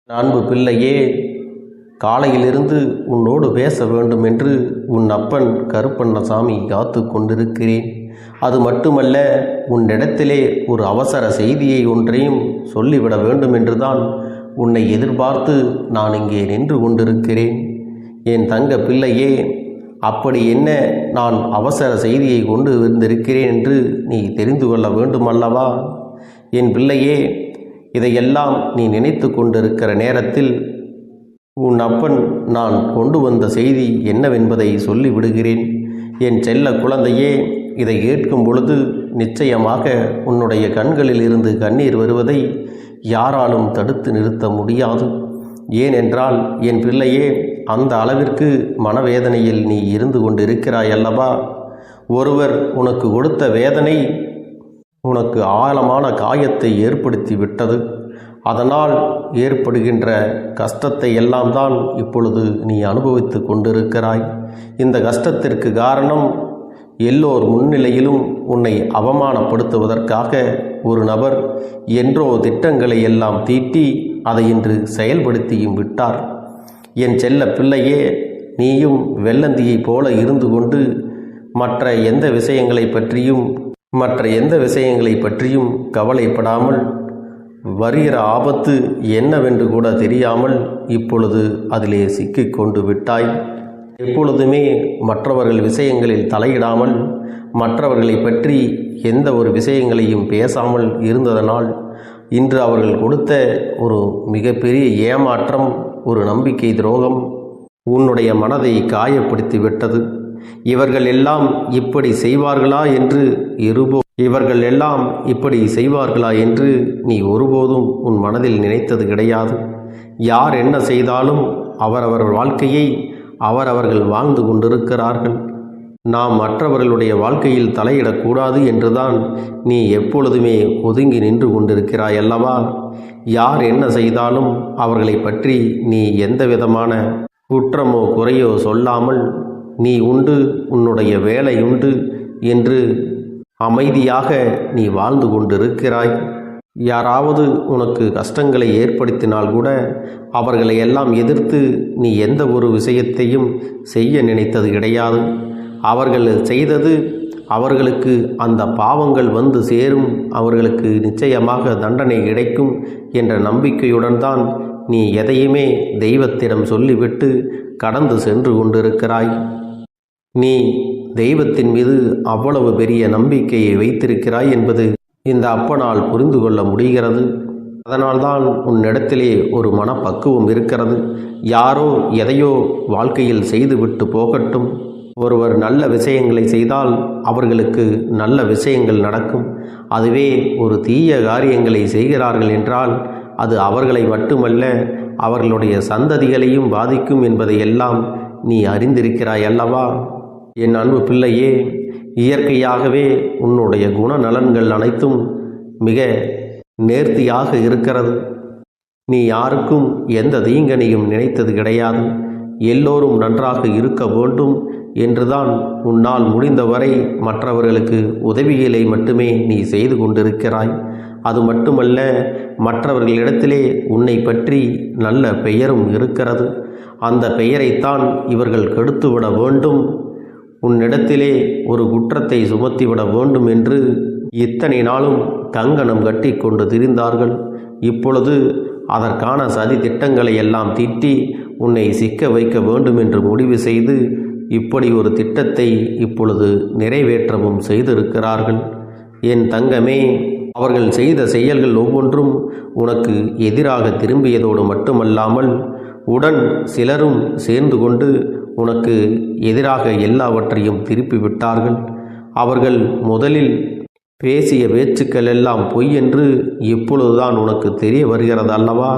அன்பு பிள்ளையே, காலையிலிருந்து உன்னோடு பேச வேண்டும் என்று உன் அப்பன் கருப்பண்ணசாமி காத்து கொண்டிருக்கிறேன். அது மட்டுமல்ல, உன்னிடத்திலே ஒரு அவசர செய்தியை ஒன்றையும் சொல்லிவிட வேண்டும் என்றுதான் உன்னை எதிர்பார்த்து நான் இங்கே நின்று கொண்டிருக்கிறேன். என் தங்க பிள்ளையே, அப்படி என்ன நான் அவசர செய்தியை கொண்டு வந்திருக்கிறேன் என்று நீ தெரிந்து கொள்ள வேண்டுமல்லவா? என் பிள்ளையே, இதையெல்லாம் நீ நினைத்து கொண்டிருக்கிற நேரத்தில் உன் அப்பன் நான் கொண்டு வந்த செய்தி என்னவென்பதை சொல்லிவிடுகிறேன். என் செல்ல குழந்தையே, இதை கேட்கும் பொழுது நிச்சயமாக உன்னுடைய கண்களில் இருந்து கண்ணீர் வருவதை யாராலும் தடுத்து நிறுத்த முடியாது. ஏனென்றால் என் பிள்ளையே, அந்த அளவிற்கு மனவேதனையில் நீ இருந்து கொண்டிருக்கிறாய் அல்லவா? ஒருவர் உனக்கு கொடுத்த வேதனை உனக்கு ஆழமான காயத்தை ஏற்படுத்தி விட்டது. அதனால் ஏற்படுகின்ற கஷ்டத்தை எல்லாம் தான் இப்பொழுது நீ அனுபவித்து கொண்டிருக்கிறாய். இந்த கஷ்டத்திற்கு காரணம் எல்லோர் முன்னிலையிலும் உன்னை அவமானப்படுத்துவதற்காக ஒரு நபர் என்றோ திட்டங்களை எல்லாம் தீட்டி அதை இன்று செயல்படுத்தியும் விட்டார். என் செல்ல பிள்ளையே, நீயும் வெள்ளந்தியைப் போல இருந்து கொண்டு மற்ற எந்த விஷயங்களை பற்றியும் கவலைப்படாமல் வருகிற ஆபத்து என்னவென்று கூட தெரியாமல் இப்பொழுது அதிலே சிக்கிக்கொண்டு விட்டாய். எப்பொழுதுமே மற்றவர்கள் விஷயங்களில் தலையிடாமல் மற்றவர்களை பற்றி எந்த ஒரு விஷயங்களையும் பேசாமல் இருந்ததனால் இன்று அவர்கள் கொடுத்த ஒரு மிகப்பெரிய ஏமாற்றம், ஒரு நம்பிக்கை துரோகம் உன்னுடைய மனதை காயப்படுத்தி விட்டது. இவர்கள் எல்லாம் இப்படி செய்வார்களா என்று நீ ஒருபோதும் உன் மனதில் நினைத்தது கிடையாது. யார் என்ன செய்தாலும் அவரவர் வாழ்க்கையை அவரவர்கள் வாழ்ந்து கொண்டிருக்கிறார்கள். நாம் மற்றவர்களுடைய வாழ்க்கையில் தலையிடக்கூடாது என்றுதான் நீ எப்பொழுதுமே ஒதுங்கி நின்று கொண்டிருக்கிறாய் அல்லவா? யார் என்ன செய்தாலும் அவர்களை பற்றி நீ எந்த விதமான குற்றமோ குறையோ சொல்லாமல் நீ உண்டு, உன்னுடைய வேலை உண்டு என்று அமைதியாக நீ வாழ்ந்து கொண்டிருக்கிறாய். யாராவது உனக்கு கஷ்டங்களை ஏற்படுத்தினால் கூட அவர்களை எல்லாம் எதிர்த்து நீ எந்த ஒரு விஷயத்தையும் செய்ய நினைத்தது கிடையாது. அவர்கள் செய்தது அவர்களுக்கு அந்த பாவங்கள் வந்து சேரும், அவர்களுக்கு நிச்சயமாக தண்டனை கிடைக்கும் என்ற நம்பிக்கையுடன் தான் நீ எதையுமே தெய்வத்திடம் சொல்லிவிட்டு கடந்து சென்று கொண்டிருக்கிறாய். நீ தெய்வத்தின் மீது அவ்வளவு பெரிய நம்பிக்கையை வைத்திருக்கிறாய் என்பது இந்த அப்பனால் புரிந்து கொள்ள முடிகிறது. அதனால்தான் உன்னிடத்திலே ஒரு மனப்பக்குவம் இருக்கிறது. யாரோ எதையோ வாழ்க்கையில் செய்துவிட்டு போகட்டும். ஒருவர் நல்ல விஷயங்களை செய்தால் அவர்களுக்கு நல்ல விஷயங்கள் நடக்கும். அதுவே ஒரு தீய காரியங்களை செய்கிறார்கள் என்றால் அது அவர்களை மட்டுமல்ல, அவர்களுடைய சந்ததிகளையும் பாதிக்கும் என்பதை எல்லாம் நீ அறிந்திருக்கிறாய் அல்லவா? என் அன்பு பிள்ளையே, இயற்கையாகவே உன்னுடைய குணநலன்கள் அனைத்தும் மிக நேர்த்தியாக இருக்கிறது. நீ யாருக்கும் எந்த தீங்கனையும் நினைத்தது கிடையாது. எல்லோரும் நன்றாக இருக்க வேண்டும் என்றுதான் உன்னால் முடிந்தவரை மற்றவர்களுக்கு உதவிகளை மட்டுமே நீ செய்து கொண்டிருக்கிறாய். அது மட்டுமல்ல, மற்றவர்களிடத்திலே உன்னை பற்றி நல்ல பெயரும் இருக்கிறது. அந்த பெயரைத்தான் இவர்கள் கெடுத்துவிட வேண்டும், உன்னிடத்திலே ஒரு குற்றத்தை சுமத்திவிட வேண்டும் என்று இத்தனை நாளும் கங்கணம் கட்டி கொண்டு திரிந்தார்கள். இப்பொழுது அதற்கான சதி திட்டங்களை எல்லாம் தீட்டி உன்னை சிக்க வைக்க வேண்டும் என்று முடிவு செய்து இப்படி ஒரு திட்டத்தை இப்பொழுது நிறைவேற்றவும் செய்திருக்கிறார்கள். என் தங்கமே, அவர்கள் செய்த செயல்கள் ஒவ்வொன்றும் உனக்கு எதிராக திரும்பியதோடு மட்டுமல்லாமல் உடன் சிலரும் சேர்ந்து கொண்டு உனக்கு எதிராக எல்லாவற்றையும் திருப்பி விட்டார்கள். அவர்கள் முதலில் பேசிய பேச்சுக்கள் எல்லாம் பொய் என்று இப்பொழுதுதான் உனக்கு தெரிய வருகிறது அல்லவா?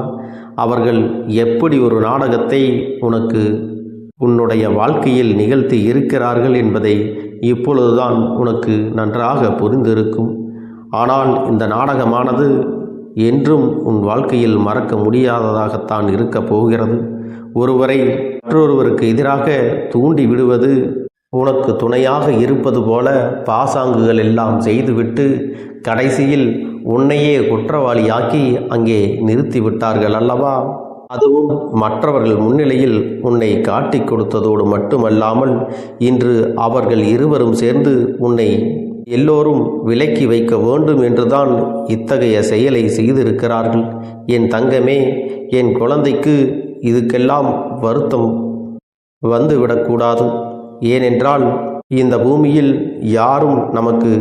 அவர்கள் எப்படி ஒரு நாடகத்தை உனக்கு உன்னுடைய வாழ்க்கையில் நிகழ்த்தி இருக்கிறார்கள் என்பதை இப்பொழுதுதான் உனக்கு நன்றாக புரிந்திருக்கும். ஆனால் இந்த நாடகமானது என்றும் உன் வாழ்க்கையில் மறக்க முடியாததாகத்தான் இருக்கப் போகிறது. ஒருவரை மற்றொருவருக்கு எதிராக தூண்டி விடுவது, உனக்கு துணையாக இருப்பது போல பாசாங்குகள் எல்லாம் செய்துவிட்டு கடைசியில் உன்னையே குற்றவாளியாக்கி அங்கே நிறுத்திவிட்டார்கள் அல்லவா? அதுவும் மற்றவர்கள் முன்னிலையில் உன்னை காட்டிக் கொடுத்ததோடு மட்டுமல்லாமல் இன்று அவர்கள் இருவரும் சேர்ந்து உன்னை எல்லோரும் விலக்கி வைக்க வேண்டும் என்றுதான் இத்தகைய செயலை செய்திருக்கிறார்கள். என் தங்கமே, என் குழந்தைக்கு இதுக்கெல்லாம் வருத்தம் வந்துவிடக்கூடாது. ஏனென்றால் இந்த பூமியில் யாரும் நமக்கு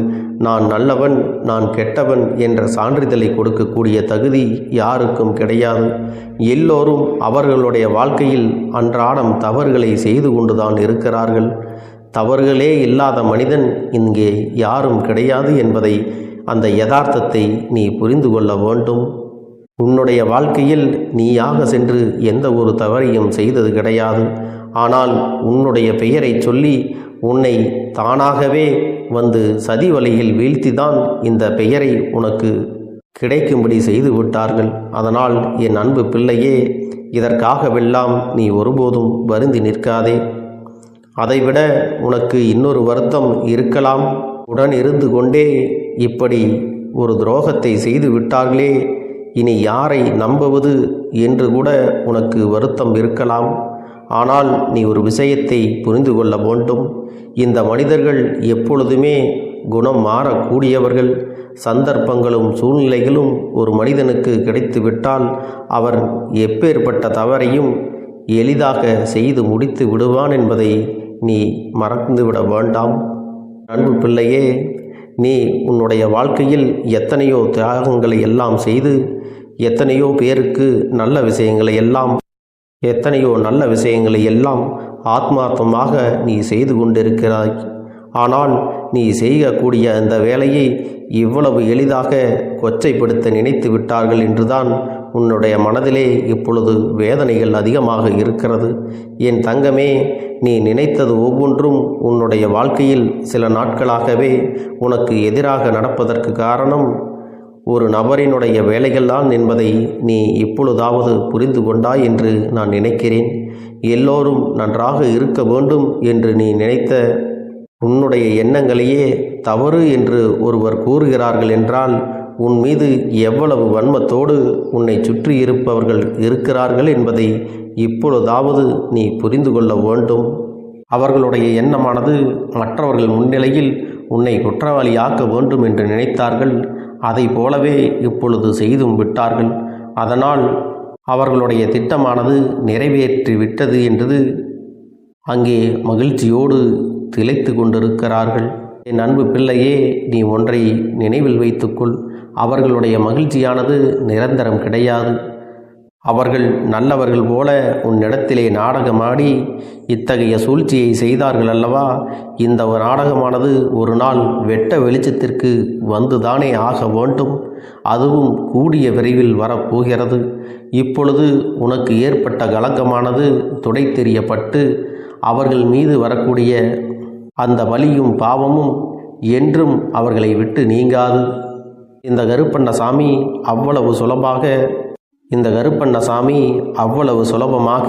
நான் நல்லவன் நான் கெட்டவன் என்ற சான்றிதழை கொடுக்கக்கூடிய தகுதி யாருக்கும் கிடையாது. எல்லோரும் அவர்களுடைய வாழ்க்கையில் அன்றாடம் தவறுகளை செய்து கொண்டுதான் இருக்கிறார்கள். தவறுகளே இல்லாத மனிதன் இங்கே யாரும் கிடையாது என்பதை, அந்த யதார்த்தத்தை நீ புரிந்து கொள்ள வேண்டும். உன்னுடைய வாழ்க்கையில் நீயாக சென்று எந்த ஒரு தவறையும் செய்தது கிடையாது. ஆனால் உன்னுடைய பெயரை சொல்லி உன்னை தானாகவே வந்து சதி வலையில் வீழ்த்திதான் இந்த பெயரை உனக்கு கிடைக்கும்படி செய்து விட்டார்கள். அதனால் என் அன்பு பிள்ளையே, இதற்காகவெல்லாம் நீ ஒருபோதும் வருந்தி நிற்காதே. அதைவிட உனக்கு இன்னொரு வருத்தம் இருக்கலாம். உடன் இருந்து கொண்டே இப்படி ஒரு துரோகத்தை செய்து விட்டார்களே, இனி யாரை நம்புவது என்று கூட உனக்கு வருத்தம் இருக்கலாம். ஆனால் நீ ஒரு விஷயத்தை புரிந்து கொள்ள வேண்டும். இந்த மனிதர்கள் எப்பொழுதுமே குணம் மாறக்கூடியவர்கள். சந்தர்ப்பங்களும் சூழ்நிலைகளும் ஒரு மனிதனுக்கு கிடைத்துவிட்டால் அவர் எப்பேற்பட்ட தவறையும் எளிதாக செய்து முடித்து விடுவான் என்பதை நீ மறந்துவிட வேண்டாம். அன்பு பிள்ளையே, நீ உன்னுடைய வாழ்க்கையில் எத்தனையோ தியாகங்களை எல்லாம் செய்து எத்தனையோ பேருக்கு நல்ல விஷயங்களை எல்லாம் ஆத்மார்த்தமாக நீ செய்து கொண்டிருக்கிறாய். ஆனால் நீ செய்யக்கூடிய அந்த வேலையை இவ்வளவு எளிதாக கொச்சைப்படுத்த நினைத்து விட்டார்கள் என்றுதான் உன்னுடைய மனதிலே இப்பொழுது வேதனைகள் அதிகமாக இருக்கிறது. என் தங்கமே, நீ நினைத்தது ஒவ்வொன்றும் உன்னுடைய வாழ்க்கையில் சில நாட்களாகவே உனக்கு எதிராக நடப்பதற்கு காரணம் ஒரு நபரினுடைய வேலைகள்தான் என்பதை நீ இப்பொழுதாவது புரிந்து கொண்டாய் என்று நான் நினைக்கிறேன். எல்லோரும் நன்றாக இருக்க வேண்டும் என்று நீ நினைத்த உன்னுடைய எண்ணங்களையே தவறு என்று ஒருவர் கூறுகிறார்கள் என்றால் உன் மீது எவ்வளவு வன்மத்தோடு உன்னை சுற்றி இருப்பவர்கள் இருக்கிறார்கள் என்பதை இப்பொழுதாவது நீ புரிந்து கொள்ள வேண்டும். அவர்களுடைய எண்ணமானது மற்றவர்கள் முன்னிலையில் உன்னை குற்றவாளியாக்க வேண்டும் என்று நினைத்தார்கள். அதை போலவே இப்பொழுது செய்தும் விட்டார்கள். அதனால் அவர்களுடைய திட்டமானது நிறைவேற்றி விட்டது என்று அங்கே மகிழ்ச்சியோடு திளைத்து கொண்டிருக்கிறார்கள். என் அன்பு பிள்ளையே, நீ ஒன்றை நினைவில் வைத்துக்கொள். அவர்களுடைய மகிழ்ச்சியானது நிரந்தரம் கிடையாது. அவர்கள் நல்லவர்கள் போல உன்னிடத்திலே நாடகமாடி இத்தகைய சூழ்ச்சியை செய்தார்கள் அல்லவா? இந்த நாடகமானது ஒரு நாள் வெட்ட வெளிச்சத்திற்கு வந்துதானே ஆக வேண்டும். அதுவும் கூடிய விரைவில் வரப்போகிறது. இப்பொழுது உனக்கு ஏற்பட்ட கலக்கமானது துடை தெரியப்பட்டு அவர்கள் மீது வரக்கூடிய அந்த வலியும் பாவமும் என்றும் அவர்களை விட்டு நீங்காது. இந்த கருப்பண்ணசாமி அவ்வளவு சுலபமாக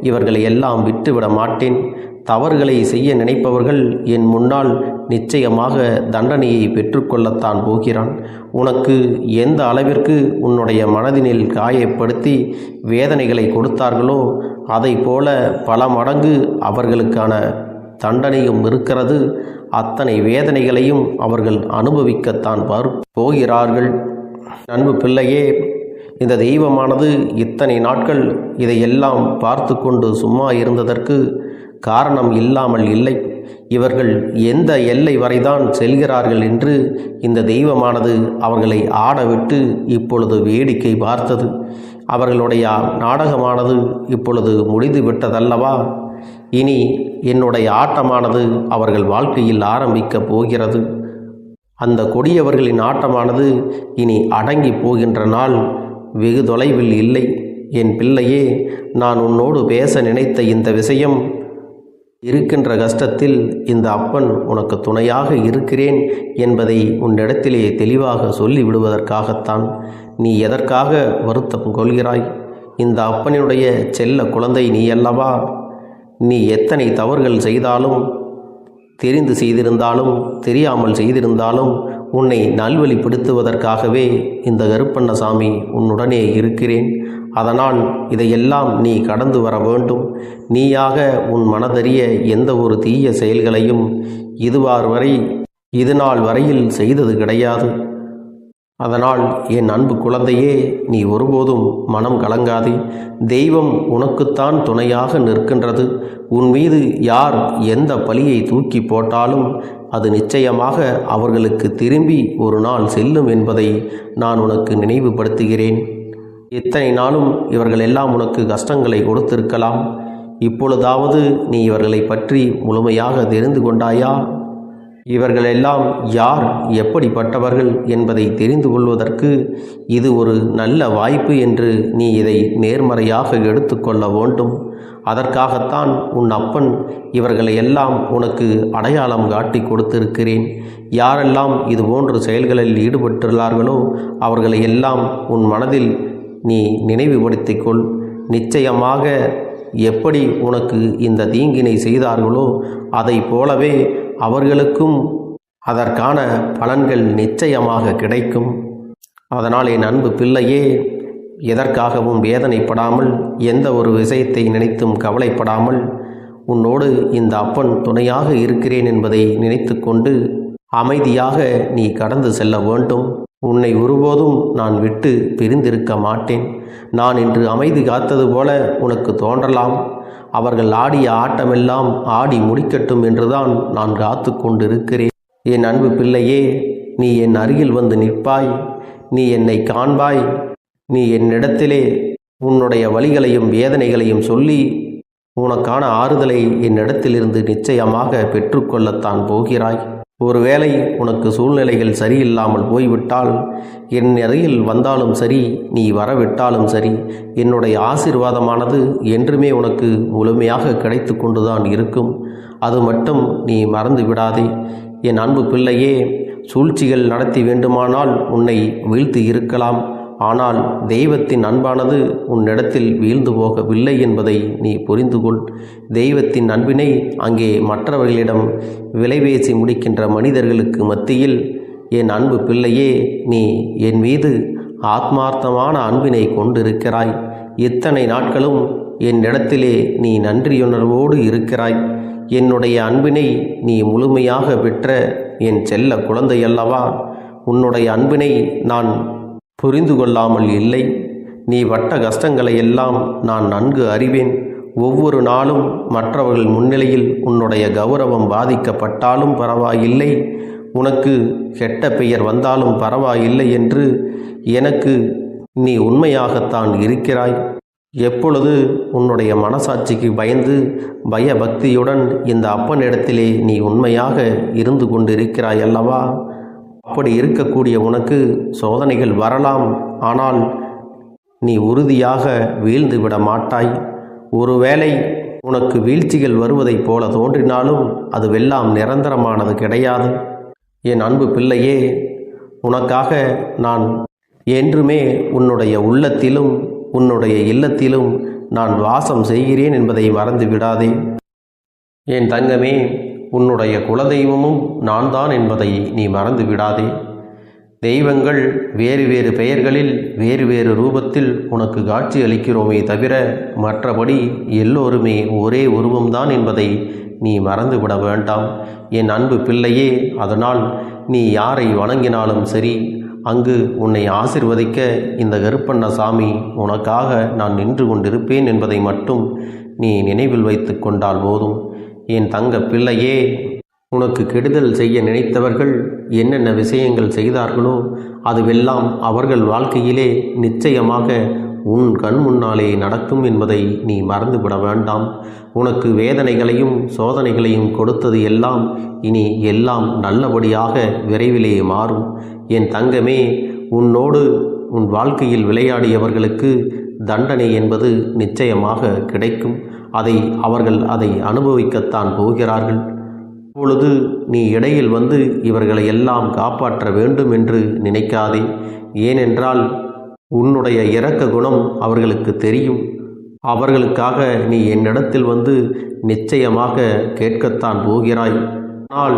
இவர்களை எல்லாம் விட்டுவிட மாட்டேன். தவறுகளை செய்ய நினைப்பவர்கள் என் முன்னால் நிச்சயமாக தண்டனையை பெற்றுக்கொள்ளத்தான் போகிறான். உனக்கு எந்த அளவிற்கு உன்னுடைய மனதினில் காயப்படுத்தி வேதனைகளை கொடுத்தார்களோ அதை போல பல மடங்கு அவர்களுக்கான தண்டனையும் இருக்கிறது. அத்தனை வேதனைகளையும் அவர்கள் அனுபவிக்கத்தான் போகிறார்கள். அன்பு பிள்ளையே, இந்த தெய்வமானது இத்தனை நாட்கள் இதையெல்லாம் பார்த்து கொண்டு சும்மா இருந்ததற்கு காரணம் இல்லாமல் இல்லை. இவர்கள் எந்த எல்லை வரைதான் செல்கிறார்கள் என்று இந்த தெய்வமானது அவர்களை ஆடவிட்டு இப்பொழுது வேடிக்கை பார்த்தது. அவர்களுடைய நாடகமானது இப்பொழுது முடிந்து விட்டதல்லவா? இனி என்னுடைய ஆட்டமானது அவர்கள் வாழ்க்கையில் ஆரம்பிக்கப் போகிறது. அந்த கொடியவர்களின் ஆட்டமானது இனி அடங்கி போகின்ற நாள் வெகு தொலைவில் இல்லை. என் பிள்ளையே, நான் உன்னோடு பேச நினைத்த இந்த விஷயம், இருக்கின்ற கஷ்டத்தில் இந்த அப்பன் உனக்கு துணையாக இருக்கிறேன் என்பதை உன்னிடத்திலே தெளிவாக சொல்லிவிடுவதற்காகத்தான். நீ எதற்காக வருத்தம் கொள்கிறாய்? இந்த அப்பனினுடைய செல்ல குழந்தை நீ அல்லவா? நீ எத்தனை தவறுகள் செய்தாலும், தெரிந்து செய்திருந்தாலும் தெரியாமல் செய்திருந்தாலும் உன்னை நல்வழிப்படுத்துவதற்காகவே இந்த கருப்பண்ணசாமி உன்னுடனே இருக்கிறேன். அதனால் இதையெல்லாம் நீ கடந்து வர வேண்டும். நீயாக உன் மனதறிய எந்த ஒரு தீய செயல்களையும் இது நாள் வரையில் செய்தது கிடையாது. அதனால் என் அன்பு குழந்தையே, நீ ஒருபோதும் மனம் கலங்காதே. தெய்வம் உனக்குத்தான் துணையாக நிற்கின்றது. உன் மீது யார் எந்த பழியை தூக்கி போட்டாலும் அது நிச்சயமாக அவர்களுக்கு திரும்பி ஒரு நாள் செல்லும் என்பதை நான் உனக்கு நினைவுபடுத்துகிறேன். இத்தனை நாளும் இவர்கள் எல்லாம் உனக்கு கஷ்டங்களை கொடுத்திருக்கலாம். இப்பொழுதாவது நீ இவர்களை பற்றி முழுமையாக தெரிந்து கொண்டாயா? இவர்களெல்லாம் யார், எப்படிப்பட்டவர்கள் என்பதை தெரிந்து கொள்வதற்கு இது ஒரு நல்ல வாய்ப்பு என்று நீ இதை நேர்மறையாக எடுத்துக்கொள்ள வேண்டும். அதற்காகத்தான் உன் அப்பன் இவர்களை எல்லாம் உனக்கு அடையாளம் காட்டி கொடுத்திருக்கிறேன். யாரெல்லாம் இதுபோன்ற செயல்களில் ஈடுபட்டுள்ளார்களோ அவர்களை எல்லாம் உன் மனதில் நீ நினைவுபடுத்திக்கொள். நிச்சயமாக எப்படி உனக்கு இந்த தீங்கினை செய்தார்களோ அதை போலவே அவர்களுக்கும் அதற்கான பலன்கள் நிச்சயமாக கிடைக்கும். அதனால் என் அன்பு பிள்ளையே, எதற்காகவும் வேதனைப்படாமல், எந்த ஒரு விஷயத்தை நினைத்தும் கவலைப்படாமல், உன்னோடு இந்த அப்பன் துணையாக இருக்கிறேன் என்பதை நினைத்து கொண்டு அமைதியாக நீ கடந்து செல்ல வேண்டும். உன்னை ஒருபோதும் நான் விட்டு பிரிந்திருக்க மாட்டேன். நான் இன்று அமைதி காத்தது போல உனக்கு தோன்றலாம். அவர்கள் ஆடிய ஆட்டமெல்லாம் ஆடி முடிக்கட்டும் என்றுதான் நான் காத்து கொண்டிருக்கிறேன். என் அன்பு பிள்ளையே, நீ என் அருகில் வந்து நிற்பாய். நீ என்னை காண்பாய். நீ என்னிடத்திலே உன்னுடைய வலிகளையும் வேதனைகளையும் சொல்லி உனக்கான ஆறுதலை என்னிடத்திலிருந்து நிச்சயமாக பெற்றுக்கொள்ளத்தான் போகிறாய். ஒருவேளை உனக்கு சூழ்நிலைகள் சரியில்லாமல் போய்விட்டால், என் அருகில் வந்தாலும் சரி, நீ வரவிட்டாலும் சரி, என்னுடைய ஆசீர்வாதமானது என்றுமே உனக்கு முழுமையாக கிடைத்து கொண்டுதான் இருக்கும். அது மட்டும் நீ மறந்து விடாதே. என் அன்பு பிள்ளையே, சூழ்ச்சிகள் நடத்தி வேண்டுமானால் உன்னை வீழ்த்தி இருக்கலாம். ஆனால் தெய்வத்தின் அன்பானது உன்னிடத்தில் வீழ்ந்து போகவில்லை என்பதை நீ புரிந்து கொள். தெய்வத்தின் அன்பினை அங்கே மற்றவர்களிடம் விலைபேசி முடிக்கின்ற மனிதர்களுக்கு மத்தியில் என் அன்பு பிள்ளையே, நீ என் மீது ஆத்மார்த்தமான அன்பினை கொண்டிருக்கிறாய். இத்தனை நாட்களும் என்னிடத்திலே நீ நன்றியுணர்வோடு இருக்கிறாய். என்னுடைய அன்பினை நீ முழுமையாக பெற்ற என் செல்ல குழந்தையல்லவா. உன்னுடைய அன்பினை நான் புரிந்து கொள்ளாமல் இல்லை. நீ பட்ட கஷ்டங்களை எல்லாம் நான் நன்கு அறிவேன். ஒவ்வொரு நாளும் மற்றவர்கள் முன்னிலையில் உன்னுடைய கௌரவம் பாதிக்கப்பட்டாலும் பரவாயில்லை, உனக்கு கெட்ட பெயர் வந்தாலும் பரவாயில்லை என்று எனக்கு நீ உண்மையாகத்தான் இருக்கிறாய். எப்பொழுது உன்னுடைய மனசாட்சிக்கு பயந்து பயபக்தியுடன் இந்த அப்பனிடத்திலே நீ உண்மையாக இருந்து கொண்டிருக்கிறாய் அல்லவா? அப்படி இருக்கக்கூடிய உனக்கு சோதனைகள் வரலாம். ஆனால் நீ உறுதியாக வீழ்ந்து விட மாட்டாய். ஒருவேளை உனக்கு வீழ்ச்சிகள் வருவதைப் போல தோன்றினாலும் அதுவெல்லாம் நிரந்தரமானது கிடையாது. என் அன்பு பிள்ளையே, உனக்காக நான் என்றுமே உன்னுடைய உள்ளத்திலும் உன்னுடைய இல்லத்திலும் நான் வாசம் செய்கிறேன் என்பதை மறந்து விடாதே. என் தங்கமே, உன்னுடைய குலதெய்வமும் நான் தான் என்பதை நீ மறந்து விடாதே. தெய்வங்கள் வேறு வேறு பெயர்களில் வேறு வேறு ரூபத்தில் உனக்கு காட்சி அளிக்கிறோமே தவிர மற்றபடி எல்லோருமே ஒரே உருவம்தான் என்பதை நீ மறந்துவிட வேண்டாம் என் அன்பு பிள்ளையே. அதனால் நீ யாரை வணங்கினாலும் சரி, அங்கு உன்னை ஆசிர்வதிக்க இந்த கருப்பண்ணசாமி உனக்காக நான் நின்று கொண்டிருப்பேன் என்பதை மட்டும் நீ நினைவில் வைத்து கொண்டால் போதும். என் தங்க பிள்ளையே, உனக்கு கெடுதல் செய்ய நினைத்தவர்கள் என்னென்ன விஷயங்கள் செய்தார்களோ அதுவெல்லாம் அவர்கள் வாழ்க்கையிலே நிச்சயமாக உன் கண் முன்னாலே நடக்கும் என்பதை நீ மறந்துவிட வேண்டாம். உனக்கு வேதனைகளையும் சோதனைகளையும் கொடுத்தது எல்லாம் இனி எல்லாம் நல்லபடியாக விரைவிலே மாறும். என் தங்கமே, உன்னோடு உன் வாழ்க்கையில் விளையாடியவர்களுக்கு தண்டனை என்பது நிச்சயமாக கிடைக்கும். அவர்கள் அதை அனுபவிக்கத்தான் போகிறார்கள். இப்பொழுது நீ இடையில் வந்து இவர்களை எல்லாம் காப்பாற்ற வேண்டும் என்று நினைக்காதே. ஏனென்றால் உன்னுடைய இரக்க குணம் அவர்களுக்கு தெரியும். அவர்களுக்காக நீ என்னிடத்தில் வந்து நிச்சயமாக கேட்கத்தான் போகிறாய். ஆனால்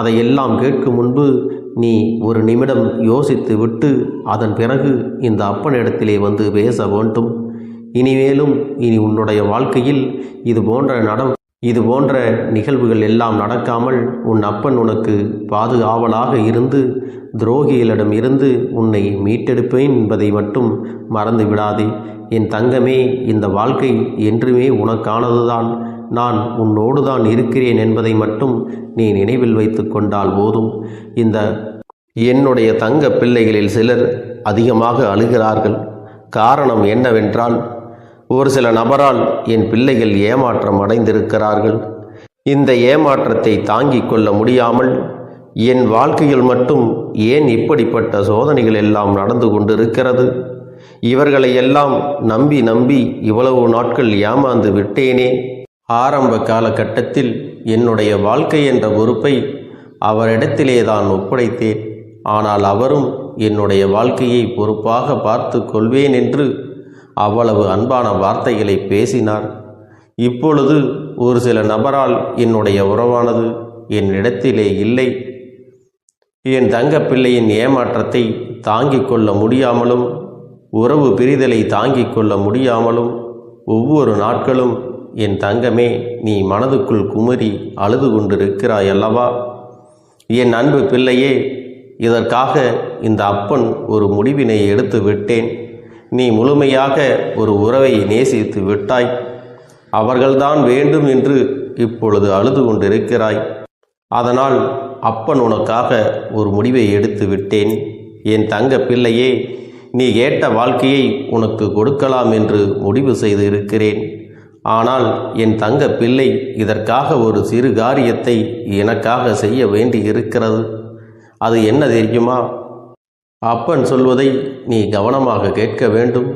அதையெல்லாம் கேட்கும் முன்பு நீ ஒரு நிமிடம் யோசித்து விட்டு அதன் பிறகு இந்த அப்பனிடத்திலே வந்து பேச வேண்டும். இனிமேலும் இனி உன்னுடைய வாழ்க்கையில் இது போன்ற நிகழ்வுகள் எல்லாம் நடக்காமல் உன் அப்பன் உனக்கு பாதுகாவலாக இருந்து துரோகிகளிடம் இருந்து உன்னை மீட்டெடுப்பேன் என்பதை மட்டும் மறந்து விடாதே. என் தங்கமே, இந்த வாழ்க்கை என்றுமே உனக்கானதுதான். நான் உன்னோடு தான் இருக்கிறேன் என்பதை மட்டும் நீ நினைவில் வைத்து கொண்டால் போதும். என்னுடைய தங்க பிள்ளைகளில் சிலர் அதிகமாக அழுகிறார்கள். காரணம் என்னவென்றால், ஒரு சில நபரால் என் பிள்ளைகள் ஏமாற்றம் அடைந்திருக்கிறார்கள். இந்த ஏமாற்றத்தை தாங்கிக் கொள்ள முடியாமல் என் வாழ்க்கையில் மட்டும் ஏன் இப்படிப்பட்ட சோதனைகள் எல்லாம் நடந்து கொண்டிருக்கிறது? இவர்களை எல்லாம் நம்பி நம்பி இவ்வளவு நாட்கள் ஏமாந்து விட்டேனே. ஆரம்ப காலகட்டத்தில் என்னுடைய வாழ்க்கை என்ற பொறுப்பை அவரிடத்திலே தான் ஒப்படைத்தேன். ஆனால் அவரும் என்னுடைய வாழ்க்கையை பொறுப்பாக பார்த்து கொள்வேன் என்று அவ்வளவு அன்பான வார்த்தைகளை பேசினார். இப்பொழுது ஒரு சில நபரால் என்னுடைய உறவானது என்னிடத்திலே இல்லை. என் தங்க பிள்ளையின் ஏமாற்றத்தை தாங்கிக் கொள்ள முடியாமலும் உறவு பிரிதலை தாங்கிக் கொள்ள முடியாமலும் ஒவ்வொரு நாட்களும் என் தங்கமே, நீ மனதுக்குள் குமரி அழுது கொண்டிருக்கிறாய் அல்லவா? என் அன்பு பிள்ளையே, இதற்காக இந்த அப்பன் ஒரு முடிவினை எடுத்து விட்டேன். நீ முழுமையாக ஒரு உறவை நேசித்து விட்டாய். அவர்கள்தான் வேண்டும் என்று இப்பொழுது அழுது கொண்டிருக்கிறாய். அதனால் அப்பன் உனக்காக ஒரு முடிவை எடுத்து விட்டேன். என் தங்க பிள்ளையே, நீ கேட்ட வாழ்க்கையை உனக்கு கொடுக்கலாம் என்று முடிவு செய்து இருக்கிறேன். ஆனால் என் தங்க பிள்ளை, இதற்காக ஒரு சிறு காரியத்தை எனக்காக செய்ய வேண்டி இருக்கிறது. அது என்ன தெரியுமா? அப்பன் சொல்வதை நீ கவனமாக கேட்க வேண்டும்.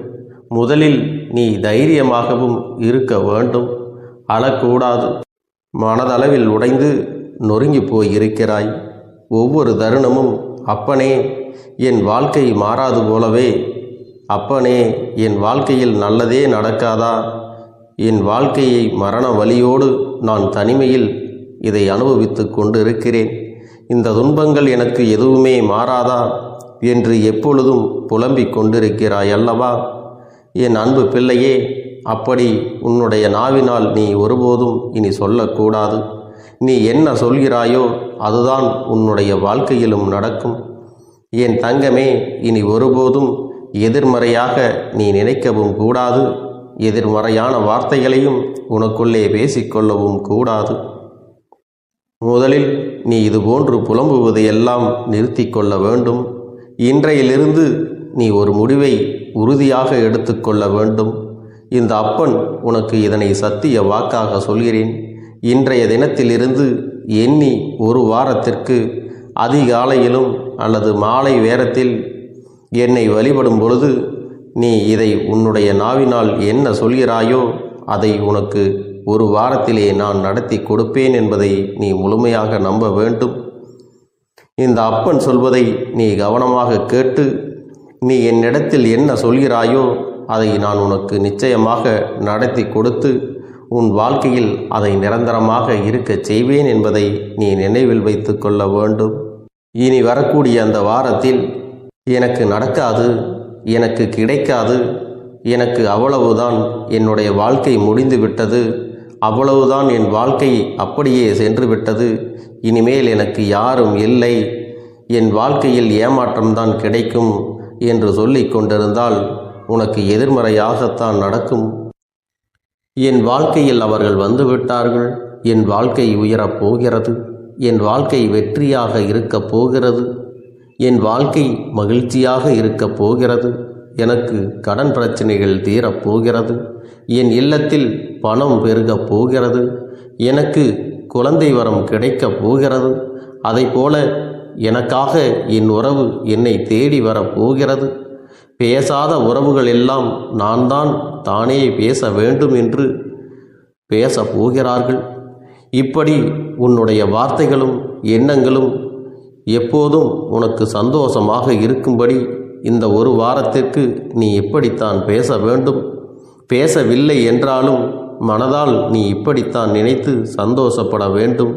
முதலில் நீ தைரியமாகவும் இருக்க வேண்டும். அழக்கூடாது. மனதளவில் உடைந்து நொறுங்கி போய் இருக்கிறாய். ஒவ்வொரு தருணமும் அப்பனே, என் வாழ்க்கை மாறாது போலவே, அப்பனே, என் வாழ்க்கையில் நல்லதே நடக்காதா? என் வாழ்க்கையை மரண வலியோடு நான் தனிமையில் இதை அனுபவித்து கொண்டு இருக்கிறேன். இந்த துன்பங்கள் எனக்கு எதுவுமே மாறாதா என்று எப்பொழுதும் புலம்பிக் கொண்டிருக்கிறாய் அல்லவா? என் அன்பு பிள்ளையே, அப்படி உன்னுடைய நாவினால் நீ ஒருபோதும் இனி சொல்லக்கூடாது. நீ என்ன சொல்கிறாயோ அதுதான் உன்னுடைய வாழ்க்கையிலும் நடக்கும். என் தங்கமே, இனி ஒருபோதும் எதிர்மறையாக நீ நினைக்கவும் கூடாது. எதிர்மறையான வார்த்தைகளையும் உனக்குள்ளே பேசிக்கொள்ளவும் கூடாது. முதலில் நீ இதுபோன்று புலம்புவதையெல்லாம் நிறுத்தி கொள்ள வேண்டும். இன்றையிலிருந்து நீ ஒரு முடிவை உறுதியாக எடுத்துக்கொள்ள வேண்டும். இந்த அப்பன் உனக்கு இதனை சத்திய வாக்காக சொல்கிறேன். இன்றைய தினத்திலிருந்து எண்ணி ஒரு வாரத்திற்கு அதிகாலையிலும் அல்லது மாலை நேரத்தில் என்னை வழிபடும் பொழுது நீ இதை உன்னுடைய நாவினால் என்ன சொல்கிறாயோ அதை உனக்கு ஒரு வாரத்திலே நான் நடத்தி கொடுப்பேன் என்பதை நீ முழுமையாக நம்ப வேண்டும். இந்த அப்பன் சொல்வதை நீ கவனமாக கேட்டு நீ என்னிடத்தில் என்ன சொல்கிறாயோ அதை நான் உனக்கு நிச்சயமாக நடத்தி கொடுத்து உன் வாழ்க்கையில் அதை நிரந்தரமாக இருக்கச் செய்வேன் என்பதை நீ நினைவில் வைத்து கொள்ள வேண்டும். இனி வரக்கூடிய அந்த வாரத்தில் எனக்கு நடக்காது, எனக்கு கிடைக்காது, எனக்கு அவ்வளவுதான், என்னுடைய வாழ்க்கை முடிந்து விட்டது, அவ்வளவுதான், என் வாழ்க்கை அப்படியே சென்று விட்டது, இனிமேல் எனக்கு யாரும் இல்லை, என் வாழ்க்கையில் ஏமாற்றம்தான் கிடைக்கும் என்று சொல்லிக் கொண்டிருந்தால் உனக்கு எதிர்மறையாகத்தான் நடக்கும். என் வாழ்க்கையில் அவர்கள் வந்துவிட்டார்கள். என் வாழ்க்கை உயரப் போகிறது. என் வாழ்க்கை வெற்றியாக இருக்கப் போகிறது. என் வாழ்க்கை மகிழ்ச்சியாக இருக்கப் போகிறது. எனக்கு கடன் பிரச்சனைகள் தீரப்போகிறது. என் இல்லத்தில் பணம் பெருகப் போகிறது. எனக்கு குழந்தை வரம் கிடைக்கப் போகிறது. அதைப்போல எனக்காக என் உறவு என்னை தேடி வரப்போகிறது. பேசாத உறவுகள் எல்லாம் நான் தான் தானே பேச வேண்டும் என்று பேசப் போகிறார்கள். இப்படி உன்னுடைய வார்த்தைகளும் எண்ணங்களும் எப்போதும் உனக்கு சந்தோஷமாக இருக்கும்படி இந்த ஒரு வாரத்திற்கு நீ எப்படித்தான் பேச வேண்டும். பேசவில்லை என்றாலும் மனதால் நீ இப்படித்தான் நினைத்து சந்தோஷப்பட வேண்டும்.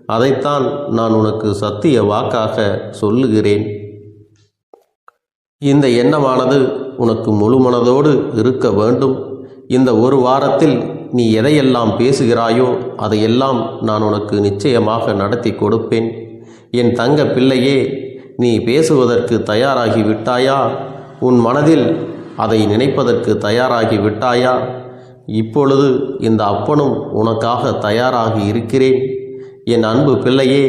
அதைத்தான் நான் உனக்கு சத்திய வாக்காக சொல்லுகிறேன். இந்த எண்ணமானது உனக்கு முழு மனதோடு இருக்க வேண்டும். இந்த ஒரு வாரத்தில் நீ எதையெல்லாம் பேசுகிறாயோ அதையெல்லாம் நான் உனக்கு நிச்சயமாக நடத்தி கொடுப்பேன். என் தங்க பிள்ளையே, நீ பேசுவதற்கு தயாராகி விட்டாயா? உன் மனதில் அதை நினைப்பதற்கு தயாராகி விட்டாயா? இப்பொழுது இந்த அப்பனும் உனக்காக தயாராகி இருக்கிறேன். என் அன்பு பிள்ளையே,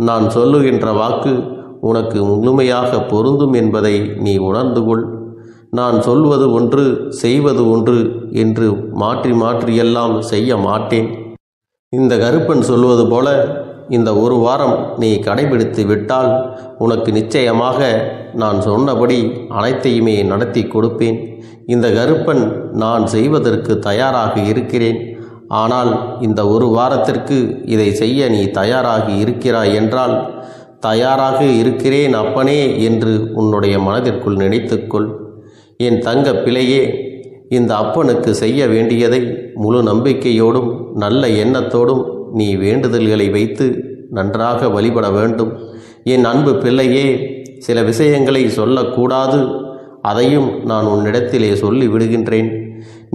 நான் சொல்லுகின்ற வாக்கு உனக்கு முழுமையாக பொருந்தும் என்பதை நீ உணர்ந்து கொள். நான் சொல்வது ஒன்று செய்வது ஒன்று என்று மாற்றி மாற்றியெல்லாம் செய்ய மாட்டேன். இந்த கருப்பன் சொல்வது போல இந்த ஒரு வாரம் நீ கடைபிடித்து விட்டால் உனக்கு நிச்சயமாக நான் சொன்னபடி அனைத்தையுமே நடத்தி கொடுப்பேன். இந்த கருப்பன் நான் செய்வதற்கு தயாராக இருக்கிறேன். ஆனால் இந்த ஒரு வாரத்திற்கு இதை செய்ய நீ தயாராகி இருக்கிறாய் என்றால், தயாராக இருக்கிறேன் அப்பனே என்று உன்னுடைய மனதிற்குள் நினைத்துக்கொள். என் தங்க பிள்ளையே, இந்த அப்பனுக்கு செய்ய வேண்டியதை முழு நம்பிக்கையோடும் நல்ல எண்ணத்தோடும் நீ வேண்டுதல்களை வைத்து நன்றாக வழிபட வேண்டும். என் அன்பு பிள்ளையே, சில விஷயங்களை சொல்லக்கூடாது, அதையும் நான் உன்னிடத்திலே சொல்லி விடுகின்றேன்.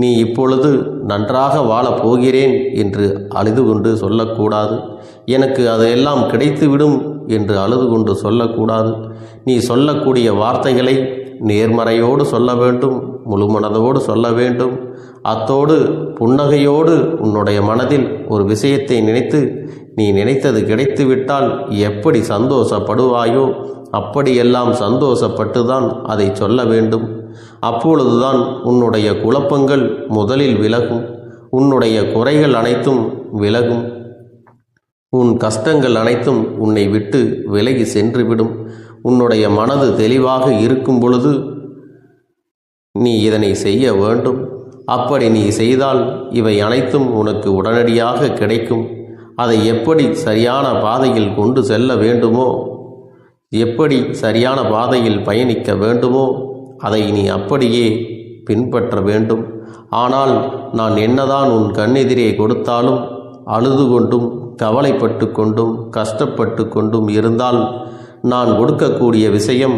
நீ இப்பொழுது நன்றாக வாழப் போகிறேன் என்று அழுது கொண்டு சொல்லக்கூடாது. எனக்கு அதையெல்லாம் கிடைத்துவிடும் என்று அழுது கொண்டு சொல்லக்கூடாது. நீ சொல்லக்கூடிய வார்த்தைகளை நேர்மறையோடு சொல்ல வேண்டும், முழு மனதோடு சொல்ல வேண்டும். அத்தோடு புன்னகையோடு உன்னுடைய மனதில் ஒரு விஷயத்தை நினைத்து நீ நினைத்தது கிடைத்துவிட்டால் எப்படி சந்தோஷப்படுவாயோ அப்படியெல்லாம் சந்தோஷப்பட்டுதான் அதை சொல்ல வேண்டும். அப்பொழுதுதான் உன்னுடைய குழப்பங்கள் முதலில் விலகும், உன்னுடைய குறைகள் அனைத்தும் விலகும், உன் கஷ்டங்கள் அனைத்தும் உன்னை விட்டு விலகி சென்றுவிடும். உன்னுடைய மனது தெளிவாக இருக்கும் பொழுது நீ இதனை செய்ய வேண்டும். அப்படி நீ செய்தால் இவை அனைத்தும் உனக்கு உடனடியாக கிடைக்கும். அதை எப்படி சரியான பாதையில் கொண்டு செல்ல வேண்டுமோ, எப்படி சரியான பாதையில் பயணிக்க வேண்டுமோ அதை நீ அப்படியே பின்பற்ற வேண்டும். ஆனால் நான் என்னதான் உன் கண்ணெதிரே கொடுத்தாலும் அழுது கொண்டும் கவலைப்பட்டு கொண்டும் கஷ்டப்பட்டு கொண்டும் இருந்தால் நான் கொடுக்கக்கூடிய விஷயம்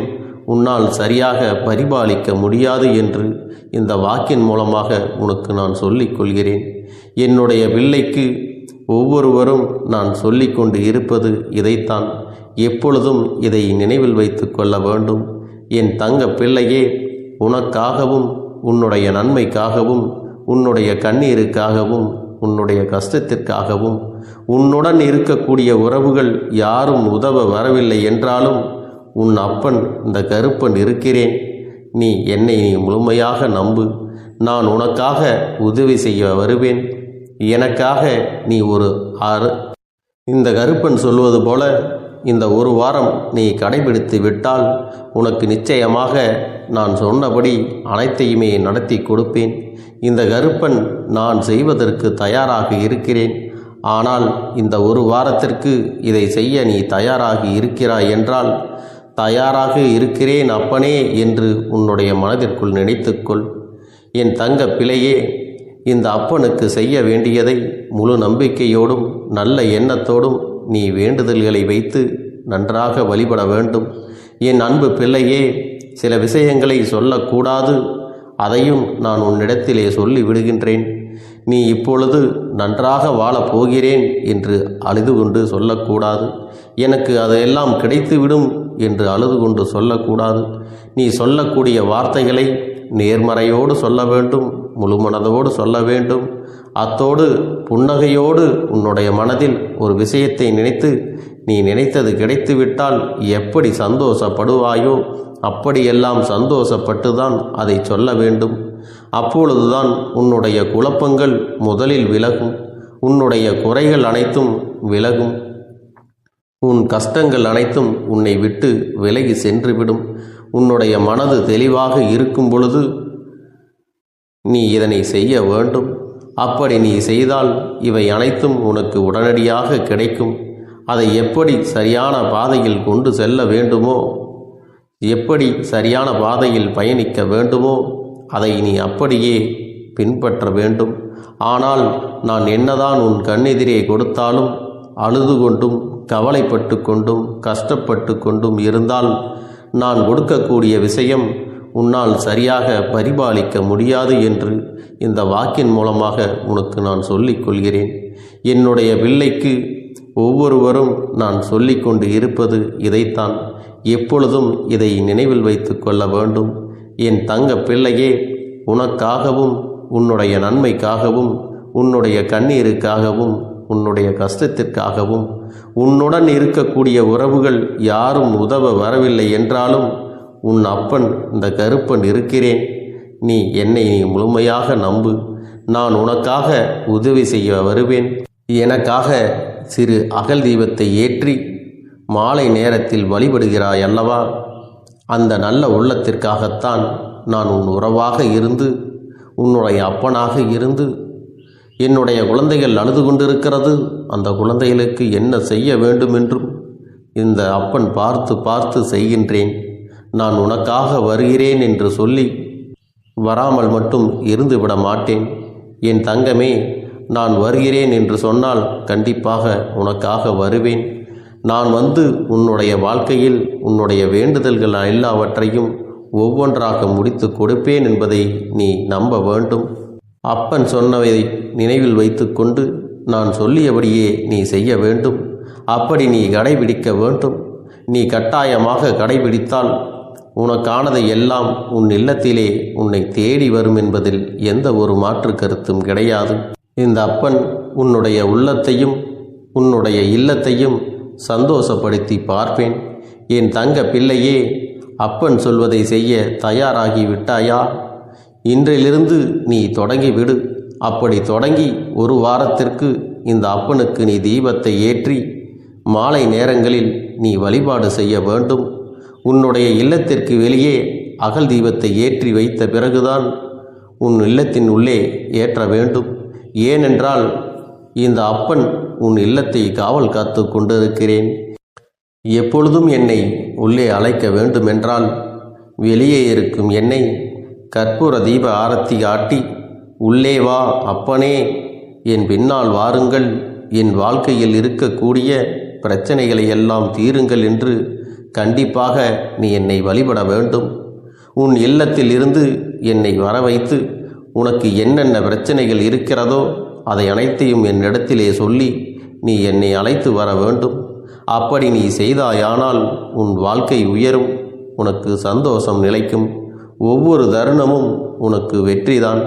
உன்னால் சரியாக பரிபாலிக்க முடியாது என்று இந்த வாக்கின் மூலமாக உனக்கு நான் சொல்லிக் கொள்கிறேன். என்னுடைய பிள்ளைக்கு ஒவ்வொருவரும் நான் சொல்லிக்கொண்டு இருப்பது இதைத்தான். எப்பொழுதும் இதை நினைவில் வைத்து கொள்ள வேண்டும். என் தங்க பிள்ளையே, உனக்காகவும் உன்னுடைய நன்மைக்காகவும் உன்னுடைய கண்ணீருக்காகவும் உன்னுடைய கஷ்டத்திற்காகவும் உன்னுடன் இருக்கக்கூடிய உறவுகள் யாரும் உதவ வரவில்லை என்றாலும் உன் அப்பன் இந்த கருப்பன் இருக்கிறேன். நீ என்னை முழுமையாக நம்பு. நான் உனக்காக உதவி செய்ய வருவேன். எனக்காக நீ இந்த கருப்பன் சொல்வது போல இந்த ஒரு வாரம் நீ கடைபிடித்து விட்டால் உனக்கு நிச்சயமாக நான் சொன்னபடி அனைத்தையுமே நடத்தி கொடுப்பேன். இந்த கருப்பன் நான் செய்வதற்கு தயாராக இருக்கிறேன். ஆனால் இந்த ஒரு வாரத்திற்கு இதை செய்ய நீ தயாராகி இருக்கிறாய் என்றால், தயாராக இருக்கிறேன் அப்பனே என்று உன்னுடைய மனதிற்குள் நினைத்துக்கொள். என் தங்க பிள்ளையே, இந்த அப்பனுக்கு செய்ய வேண்டியதை முழு நம்பிக்கையோடும் நல்ல எண்ணத்தோடும் நீ வேண்டுதல்களை வைத்து நன்றாக வழிபட வேண்டும். என் அன்பு பிள்ளையே, சில விஷயங்களை சொல்லக்கூடாது, அதையும் நான் உன்னிடத்திலே சொல்லி விடுகின்றேன். நீ இப்பொழுது நன்றாக வாழப் போகிறேன் என்று அழுது கொண்டு சொல்லக்கூடாது. எனக்கு அதையெல்லாம் கிடைத்துவிடும் என்று அழுது கொண்டு சொல்லக்கூடாது. நீ சொல்லக்கூடிய வார்த்தைகளை நேர்மறையோடு சொல்ல வேண்டும், முழு மனதோடு சொல்ல வேண்டும். அத்தோடு புன்னகையோடு உன்னுடைய மனதில் ஒரு விஷயத்தை நினைத்து நீ நினைத்தது கிடைத்துவிட்டால் எப்படி சந்தோஷப்படுவாயோ அப்படியெல்லாம் சந்தோஷப்பட்டுதான் அதை சொல்ல வேண்டும். அப்பொழுதுதான் உன்னுடைய குழப்பங்கள் முதலில் விலகும், உன்னுடைய குறைகள் அனைத்தும் விலகும், உன் கஷ்டங்கள் அனைத்தும் உன்னை விட்டு விலகி சென்றுவிடும். உன்னுடைய மனது தெளிவாக இருக்கும் பொழுது நீ இதனை செய்ய வேண்டும். அப்படி நீ செய்தால் இவை அனைத்தும் உனக்கு உடனடியாக கிடைக்கும். அதை எப்படி சரியான பாதையில் கொண்டு செல்ல வேண்டுமோ, எப்படி சரியான பாதையில் பயணிக்க வேண்டுமோ அதை நீ அப்படியே பின்பற்ற வேண்டும். ஆனால் நான் என்னதான் உன் கண்ணெதிரே கொடுத்தாலும் அழுது கொண்டும் கவலைப்பட்டு கொண்டும் கஷ்டப்பட்டு கொண்டும் இருந்தால் நான் கொடுக்கக்கூடிய விஷயம் உன்னால் சரியாக பரிபாலிக்க முடியாது என்று இந்த வாக்கின் மூலமாக உனக்கு நான் சொல்லிக் கொள்கிறேன். என்னுடைய பிள்ளைக்கு ஒவ்வொருவரும் நான் சொல்லிக்கொண்டு இருப்பது இதைத்தான். எப்பொழுதும் இதை நினைவில் வைத்து கொள்ள வேண்டும். என் தங்க பிள்ளையே, உனக்காகவும் உன்னுடைய நன்மைக்காகவும் உன்னுடைய கண்ணீருக்காகவும் உன்னுடைய கஷ்டத்திற்காகவும் உன்னுடன் இருக்கக்கூடிய உறவுகள் யாரும் உதவ வரவில்லை என்றாலும் உன் அப்பன் இந்த கருப்பன் இருக்கிறேன். நீ என்னை முழுமையாக நம்பு. நான் உனக்காக உதவி செய்ய வருவேன். எனக்காக சிறு அகல் தீபத்தை ஏற்றி மாலை நேரத்தில் வழிபடுகிறாய் அல்லவா? அந்த நல்ல உள்ளத்திற்காகத்தான் நான் உன் உறவாக இருந்து உன்னுடைய அப்பனாக இருந்து என்னுடைய குழந்தைகள் அழுது கொண்டிருக்கிறது, அந்த குழந்தைகளுக்கு என்ன செய்ய வேண்டும் என்றும் இந்த அப்பன் பார்த்து பார்த்து செய்கின்றேன். நான் உனக்காக வருகிறேன் என்று சொல்லி வராமல் மட்டும் இருந்து விட மாட்டேன். என் தங்கமே, நான் வருகிறேன் என்று சொன்னால் கண்டிப்பாக உனக்காக வருவேன். நான் வந்து உன்னுடைய வாழ்க்கையில் உன்னுடைய வேண்டுதல்கள் எல்லாவற்றையும் ஒவ்வொன்றாக முடித்து கொடுப்பேன் என்பதை நீ நம்ப வேண்டும். அப்பன் சொன்னவை நினைவில் வைத்துக்கொண்டு நான் சொல்லியபடியே நீ செய்ய வேண்டும். அப்படி நீ கடைபிடிக்க வேண்டும். நீ கட்டாயமாக கடைபிடித்தால் உனக்கானதை எல்லாம் உன் இல்லத்திலே உன்னை தேடி வரும் என்பதில் எந்த ஒரு மாற்று கருத்தும் கிடையாது. இந்த அப்பன் உன்னுடைய உள்ளத்தையும் உன்னுடைய இல்லத்தையும் சந்தோஷப்படுத்தி பார்ப்பேன். என் தங்க பிள்ளையே, அப்பன் சொல்வதை செய்ய தயாராகி விட்டாயா? இன்றிலிருந்து நீ தொடங்கிவிடு. அப்படி தொடங்கி ஒரு வாரத்திற்கு இந்த அப்பனுக்கு நீ தீபத்தை ஏற்றி மாலை நேரங்களில் நீ வழிபாடு செய்ய வேண்டும். உன்னுடைய இல்லத்திற்கு வெளியே அகல் தீபத்தை ஏற்றி வைத்த பிறகுதான் உன் இல்லத்தின் உள்ளே ஏற்ற வேண்டும். ஏனென்றால் இந்த அப்பன் உன் இல்லத்தை காவல் காத்து கொண்டிருக்கிறேன். எப்பொழுதும் என்னை உள்ளே அழைக்க வேண்டுமென்றால் வெளியே இருக்கும் என்னை கற்பூர தீப ஆரத்தி காட்டி உள்ளே வா அப்பனே, என் பின்னால் வாருங்கள், என் வாழ்க்கையில் இருக்கக்கூடிய பிரச்சனைகளை எல்லாம் தீருங்கள் என்று கண்டிப்பாக நீ என்னை வழிபட வேண்டும். உன் இல்லத்தில் இருந்து என்னை வர வைத்து உனக்கு என்னென்ன பிரச்சனைகள் இருக்கிறதோ அதை அனைத்தையும் என்னிடத்திலே சொல்லி நீ என்னை அழைத்து வர வேண்டும். அப்படி நீ செய்தாயானால் உன் வாழ்க்கை உயரும், உனக்கு சந்தோஷம் நிலைக்கும், ஒவ்வொரு தருணமும் உனக்கு வெற்றிதான்.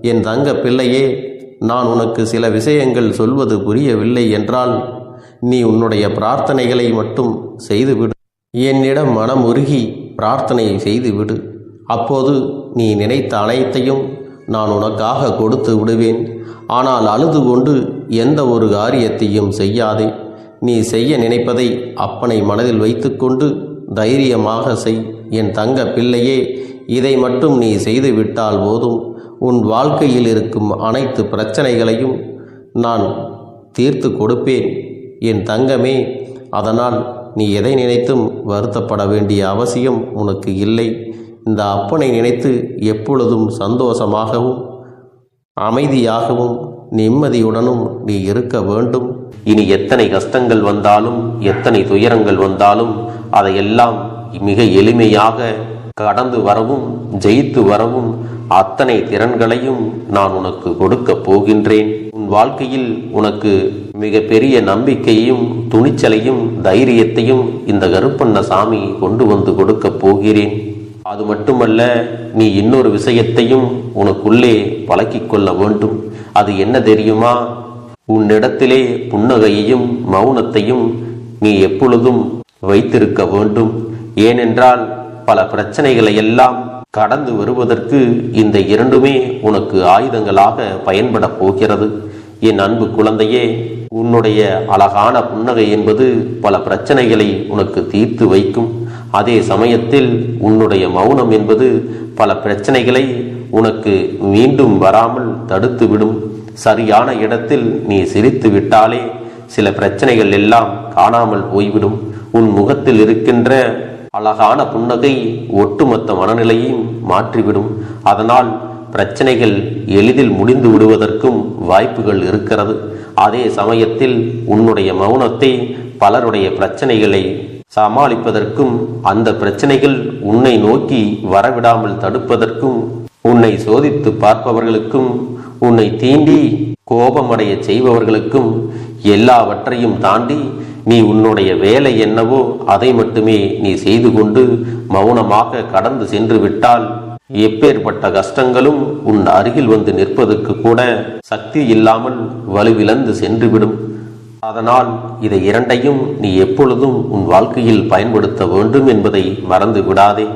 என் தங்க பிள்ளையே, நான் உனக்கு சில விஷயங்கள் சொல்வது புரியவில்லை என்றால் நீ உன்னுடைய பிரார்த்தனைகளை மட்டும் செய்துவிடு. என்னிடம் மனம் உருகி பிரார்த்தனையை செய்துவிடு. அப்போது நீ நினைத்த அனைத்தையும் நான் உனக்காக கொடுத்து விடுவேன். ஆனால் அழுது கொண்டு எந்த ஒரு காரியத்தையும் செய்யாதே. நீ செய்ய நினைப்பதை அப்பனை மனதில் வைத்துக்கொண்டு தைரியமாக செய். என் தங்க பிள்ளையே, இதை மட்டும் நீ செய்துவிட்டால் போதும். உன் வாழ்க்கையில் இருக்கும் அனைத்து பிரச்சனைகளையும் நான் தீர்த்து கொடுப்பேன் என் தங்கமே. அதனால் நீ எதை நினைத்தும் வருத்தப்பட வேண்டிய அவசியம் உனக்கு இல்லை. இந்த அப்பனை நினைத்து எப்பொழுதும் சந்தோஷமாகவும் அமைதியாகவும் நிம்மதியுடனும் நீ இருக்க வேண்டும். இனி எத்தனை கஷ்டங்கள் வந்தாலும் எத்தனை துயரங்கள் வந்தாலும் அதையெல்லாம் மிக எளிமையாக கடந்து வரவும் ஜெயித்து வரவும் அத்தனை திறன்களையும் நான் உனக்கு கொடுக்க போகின்றேன். உன் வாழ்க்கையில் உனக்கு மிக பெரிய நம்பிக்கையையும் துணிச்சலையும் தைரியத்தையும் இந்த கருப்பண்ணசாமி கொண்டு வந்து கொடுக்க போகிறேன். அது மட்டுமல்ல, நீ இன்னொரு விஷயத்தையும் உனக்குள்ளே பழக்கிக் கொள்ள வேண்டும். அது என்ன தெரியுமா? உன்னிடத்திலே புன்னகையையும் மௌனத்தையும் நீ எப்பொழுதும் வைத்திருக்க வேண்டும். ஏனென்றால் பல பிரச்சனைகளை எல்லாம் கடந்து வருவதற்கு இந்த இரண்டுமே உனக்கு ஆயுதங்களாக பயன்பட போகிறது. என் அன்பு குழந்தையே, உன்னுடைய அழகான புன்னகை என்பது பல பிரச்சனைகளை உனக்கு தீர்த்து வைக்கும். அதே சமயத்தில் உன்னுடைய மௌனம் என்பது பல பிரச்சனைகளை உனக்கு மீண்டும் வராமல் தடுத்துவிடும். சரியான இடத்தில் நீ சிரித்து விட்டாலே சில பிரச்சனைகள் எல்லாம் காணாமல் போய்விடும். உன் முகத்தில் இருக்கின்ற அழகான புன்னகை ஒட்டுமொத்த மனநிலையையும் மாற்றிவிடும். அதனால் பிரச்சனைகள் எளிதில் முடிந்து விடுவதற்கும் வாய்ப்புகள் இருக்கிறது. அதே சமயத்தில் உன்னுடைய மௌனத்தை பலருடைய பிரச்சனைகளை சமாளிப்பதற்கும், அந்த பிரச்சனைகள் உன்னை நோக்கி வரவிடாமல் தடுப்பதற்கும், உன்னை சோதித்து பார்ப்பவர்களுக்கும், உன்னை தீண்டி கோபமடைய செய்பவர்களுக்கும் எல்லாவற்றையும் தாண்டி நீ உன்னுடைய வேலை என்னவோ அதை மட்டுமே நீ செய்து கொண்டு மௌனமாக கடந்து சென்று விட்டால் எப்பேற்பட்ட கஷ்டங்களும் உன் அருகில் வந்து நிற்பதற்கு கூட சக்தி இல்லாமல் வலுவிழந்து சென்றுவிடும். அதனால் இதை இரண்டையும் நீ எப்பொழுதும் உன் வாழ்க்கையில் பயன்படுத்த வேண்டும் என்பதை மறந்து விடாதே.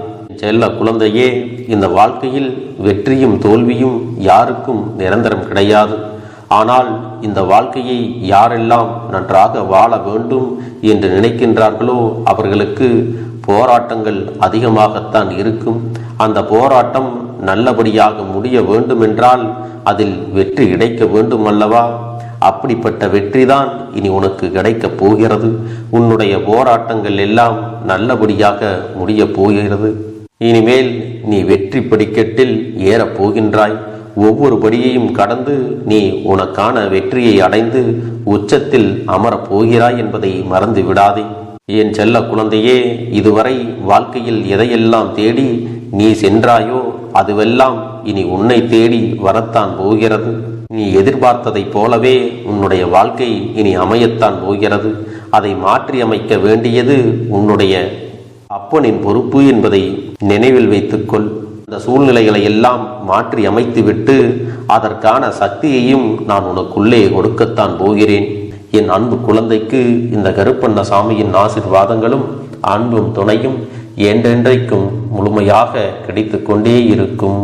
செல்ல குழந்தையே, இந்த வாழ்க்கையில் வெற்றியும் தோல்வியும் யாருக்கும் நிரந்தரம் கிடையாது. ஆனால் இந்த வாழ்க்கையை யாரெல்லாம் நன்றாக வாழ வேண்டும் என்று நினைக்கின்றார்களோ அவர்களுக்கு போராட்டங்கள் அதிகமாகத்தான் இருக்கும். அந்த போராட்டம் நல்லபடியாக முடிய வேண்டுமென்றால் அதில் வெற்றி கிடைக்க வேண்டும் அல்லவா? அப்படிப்பட்ட வெற்றிதான் இனி உனக்கு கிடைக்கப் போகிறது. உன்னுடைய போராட்டங்கள் எல்லாம் நல்லபடியாக முடிய போகிறது. இனிமேல் நீ வெற்றி படிக்கட்டில் ஏறப் போகின்றாய். ஒவ்வொரு படியையும் கடந்து நீ உனக்கான வெற்றியை அடைந்து உச்சத்தில் அமரப் போகிறாய் என்பதை மறந்து விடாதே. என் செல்ல குழந்தையே, இதுவரை வாழ்க்கையில் எதையெல்லாம் தேடி நீ சென்றாயோ அதுவெல்லாம் இனி உன்னை தேடி வரத்தான் போகிறது. நீ எதிர்பார்த்ததைப் போலவே உன்னுடைய வாழ்க்கை இனி அமையத்தான் போகிறது. அதை மாற்றி அமைக்க வேண்டியது உன்னுடைய அப்பனின் பொறுப்பு என்பதை நினைவில் வைத்துக்கொள். இந்த சூழ்நிலைகளை எல்லாம் மாற்றி அமைத்துவிட்டு அதற்கான சக்தியையும் நான் உனக்குள்ளே கொடுக்கத்தான் போகிறேன். என் அன்பு குழந்தைக்கு இந்த கருப்பண்ணசாமியின் ஆசீர்வாதங்களும் அன்பும் துணையும் என்றென்றைக்கும் முழுமையாக கிடைத்து கொண்டே இருக்கும்.